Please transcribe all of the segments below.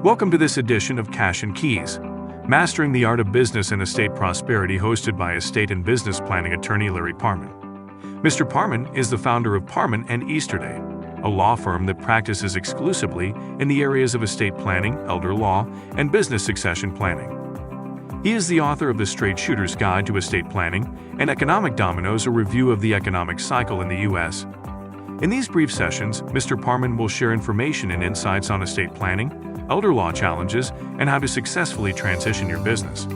Welcome to this edition of Cash and Keys, Mastering the Art of Business and Estate Prosperity, hosted by estate and business planning attorney Larry Parman. Mr. Parman is the founder of Parman and Easterday, a law firm that practices exclusively in the areas of estate planning, elder law, and business succession planning. He is the author of The Straight Shooter's Guide to Estate Planning and Economic Dominoes, a review of the economic cycle in the U.S. In these brief sessions, Mr. Parman will share information and insights on estate planning, elder law challenges, and how to successfully transition your business.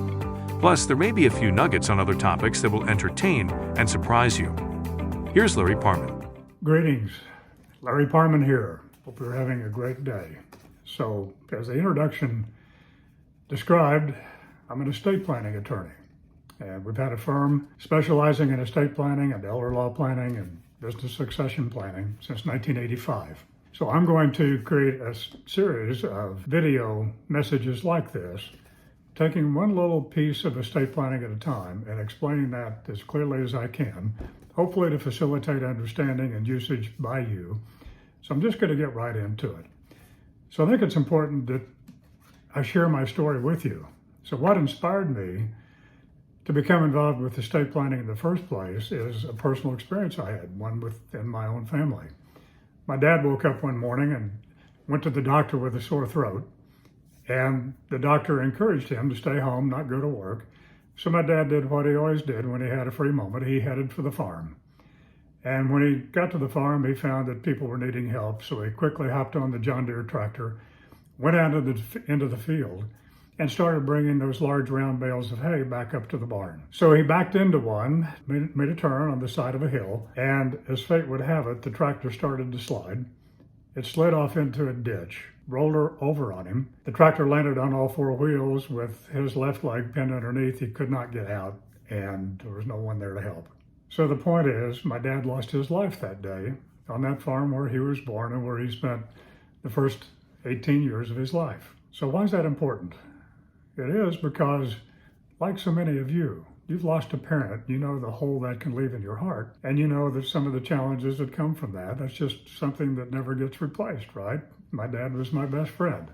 Plus, there may be a few nuggets on other topics that will entertain and surprise you. Here's Larry Parman. Greetings, Larry Parman here. Hope you're having a great day. So, as the introduction described, I'm an estate planning attorney. And we've had a firm specializing in estate planning and elder law planning and business succession planning since 1985. So I'm going to create a series of video messages like this, taking one little piece of estate planning at a time and explaining that as clearly as I can, hopefully to facilitate understanding and usage by you. So I'm just going to get right into it. So I think it's important that I share my story with you. So what inspired me to become involved with estate planning in the first place is a personal experience I had, one within my own family. My dad woke up one morning and went to the doctor with a sore throat, and the doctor encouraged him to stay home, not go to work. So my dad did what he always did when he had a free moment. He headed for the farm. And when he got to the farm, he found that people were needing help, so he quickly hopped on the John Deere tractor, went out into the field, and started bringing those large round bales of hay back up to the barn. So he backed into one, made a turn on the side of a hill, and as fate would have it, the tractor started to slide. It slid off into a ditch, rolled over on him. The tractor landed on all four wheels with his left leg pinned underneath. He could not get out, and there was no one there to help. So the point is, my dad lost his life that day on that farm where he was born and where he spent the first 18 years of his life. So why is that important? It is because, like so many of you, you've lost a parent. You know the hole that can leave in your heart, and you know that some of the challenges that come from that, that's just something that never gets replaced, right? My dad was my best friend.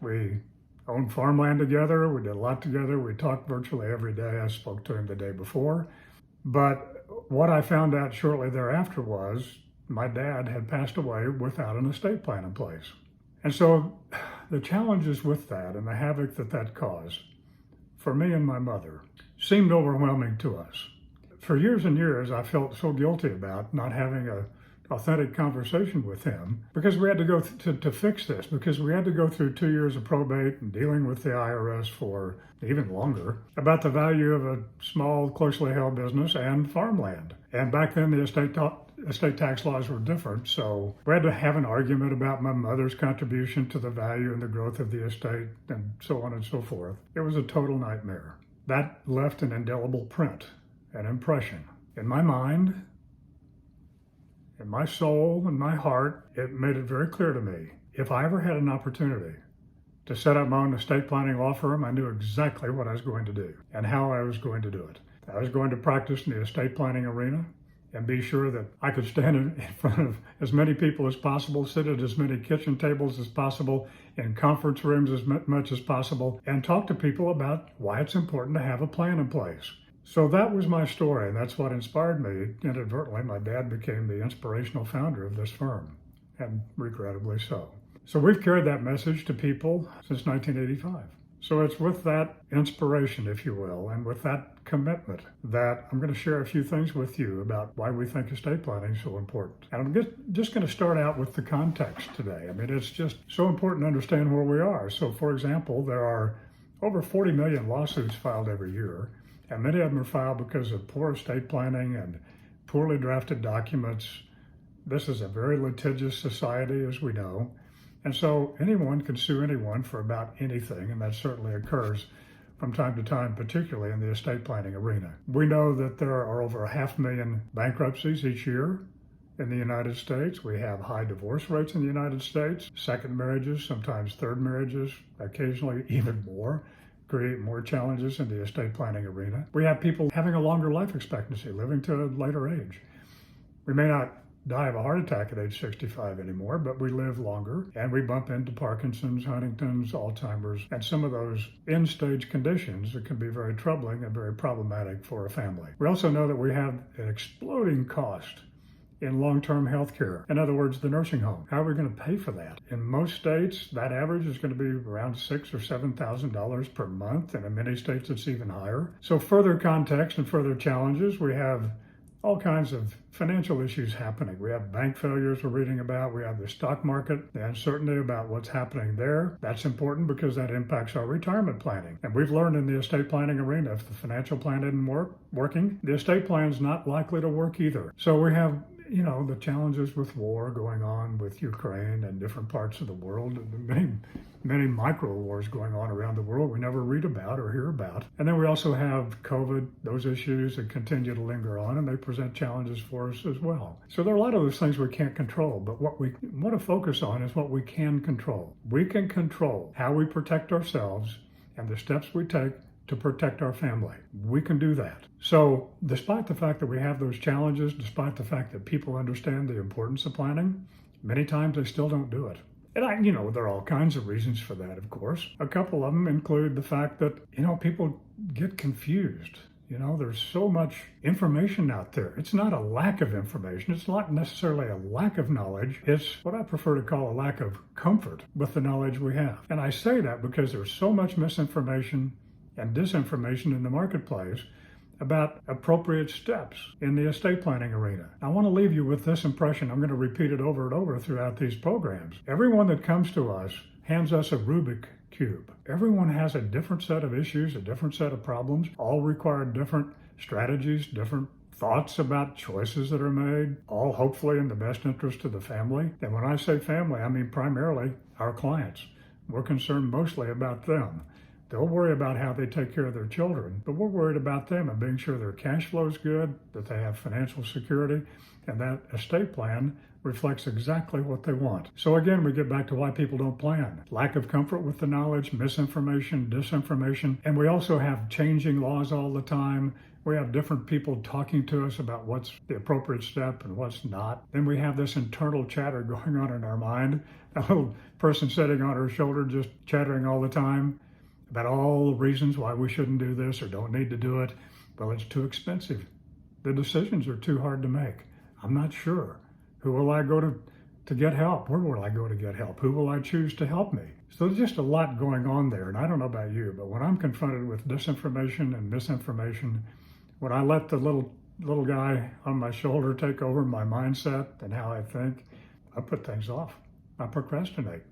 We owned farmland together. We did a lot together. We talked virtually every day. I spoke to him the day before. But what I found out shortly thereafter was my dad had passed away without an estate plan in place. And so the challenges with that and the havoc that caused for me and my mother seemed overwhelming to us. For years and years, I felt so guilty about not having an authentic conversation with him because we had to go to fix this, because we had to go through 2 years of probate and dealing with the IRS for even longer about the value of a small, closely held business and farmland. And back then, the estate tax laws were different, so we had to have an argument about my mother's contribution to the value and the growth of the estate and so on and so forth. It was a total nightmare. That left an indelible print, an impression. In my mind, in my soul, in my heart, it made it very clear to me, if I ever had an opportunity to set up my own estate planning law firm, I knew exactly what I was going to do and how I was going to do it. I was going to practice in the estate planning arena and be sure that I could stand in front of as many people as possible, sit at as many kitchen tables as possible, in conference rooms as much as possible, and talk to people about why it's important to have a plan in place. So that was my story, and that's what inspired me. Inadvertently, my dad became the inspirational founder of this firm, and regrettably so. So we've carried that message to people since 1985. So it's with that inspiration, if you will, and with that commitment that I'm going to share a few things with you about why we think estate planning is so important. And I'm just going to start out with the context today. I mean, it's just so important to understand where we are. So, for example, there are over 40 million lawsuits filed every year, and many of them are filed because of poor estate planning and poorly drafted documents. This is a very litigious society, as we know. And so anyone can sue anyone for about anything, and that certainly occurs from time to time, particularly in the estate planning arena. We know that there are over 500,000 bankruptcies each year in the United States. We have high divorce rates in the United States. Second marriages, sometimes third marriages, occasionally even more, create more challenges in the estate planning arena. We have people having a longer life expectancy, living to a later age. We may not die of a heart attack at age 65 anymore, but we live longer and we bump into Parkinson's, Huntington's, Alzheimer's, and some of those end-stage conditions that can be very troubling and very problematic for a family. We also know that we have an exploding cost in long-term health care. In other words, the nursing home. How are we going to pay for that? In most states, that average is going to be around $6,000 or $7,000 per month, and in many states it's even higher. So further context and further challenges, we have all kinds of financial issues happening. We have bank failures we're reading about. We have the stock market, the uncertainty about what's happening there. That's important because that impacts our retirement planning. And we've learned in the estate planning arena, if the financial plan isn't working, the estate plan's not likely to work either. So we have the challenges with war going on with Ukraine and different parts of the world, and many micro wars going on around the world we never read about or hear about. And then we also have COVID, those issues that continue to linger on, and they present challenges for us as well. So there are a lot of those things we can't control, but what we want to focus on is what we can control. We can control how we protect ourselves and the steps we take to protect our family. We can do that. So despite the fact that we have those challenges, despite the fact that people understand the importance of planning, many times they still don't do it. And there are all kinds of reasons for that, of course. A couple of them include the fact that, people get confused. There's so much information out there. It's not a lack of information. It's not necessarily a lack of knowledge. It's what I prefer to call a lack of comfort with the knowledge we have. And I say that because there's so much misinformation and disinformation in the marketplace about appropriate steps in the estate planning arena. I want to leave you with this impression. I'm going to repeat it over and over throughout these programs. Everyone that comes to us hands us a Rubik cube. Everyone has a different set of issues, a different set of problems, all require different strategies, different thoughts about choices that are made, all hopefully in the best interest of the family. And when I say family, I mean primarily our clients. We're concerned mostly about them. They'll worry about how they take care of their children, but we're worried about them and making sure their cash flow is good, that they have financial security, and that estate plan reflects exactly what they want. So again, we get back to why people don't plan. Lack of comfort with the knowledge, misinformation, disinformation, and we also have changing laws all the time. We have different people talking to us about what's the appropriate step and what's not. Then we have this internal chatter going on in our mind, a little person sitting on our shoulder just chattering all the time about all the reasons why we shouldn't do this or don't need to do it. Well, it's too expensive. The decisions are too hard to make. I'm not sure. Who will I go to get help? Where will I go to get help? Who will I choose to help me? So there's just a lot going on there. And I don't know about you, but when I'm confronted with disinformation and misinformation, when I let the little guy on my shoulder take over my mindset and how I think, I put things off. I procrastinate.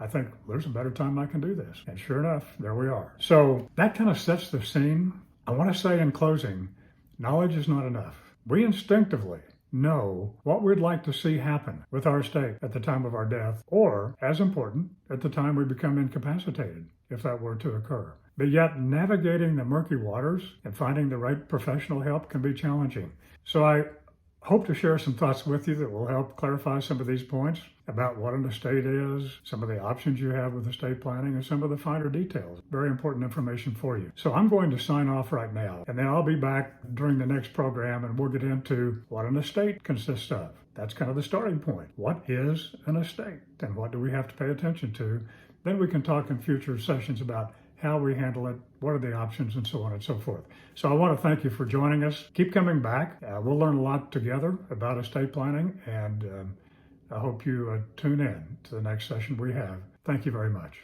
I think there's a better time I can do this. And sure enough, there we are. So that kind of sets the scene. I want to say in closing, knowledge is not enough. We instinctively know what we'd like to see happen with our estate at the time of our death, or, as important, at the time we become incapacitated, if that were to occur. But yet, navigating the murky waters and finding the right professional help can be challenging. So I hope to share some thoughts with you that will help clarify some of these points about what an estate is, some of the options you have with estate planning, and some of the finer details. Very important information for you. So I'm going to sign off right now, and then I'll be back during the next program, and we'll get into what an estate consists of. That's kind of the starting point. What is an estate, and what do we have to pay attention to? Then we can talk in future sessions about how we handle it, what are the options, and so on and so forth. So I want to thank you for joining us. Keep coming back. We'll learn a lot together about estate planning, and I hope you tune in to the next session we have. Thank you very much.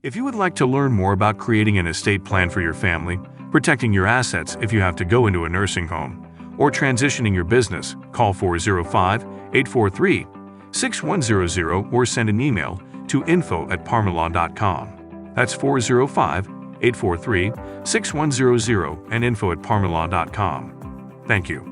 If you would like to learn more about creating an estate plan for your family, protecting your assets if you have to go into a nursing home, or transitioning your business, call 405-843-6100 or send an email to info@parmanlaw.com. That's 405-843-6100 and info@parmanlaw.com. Thank you.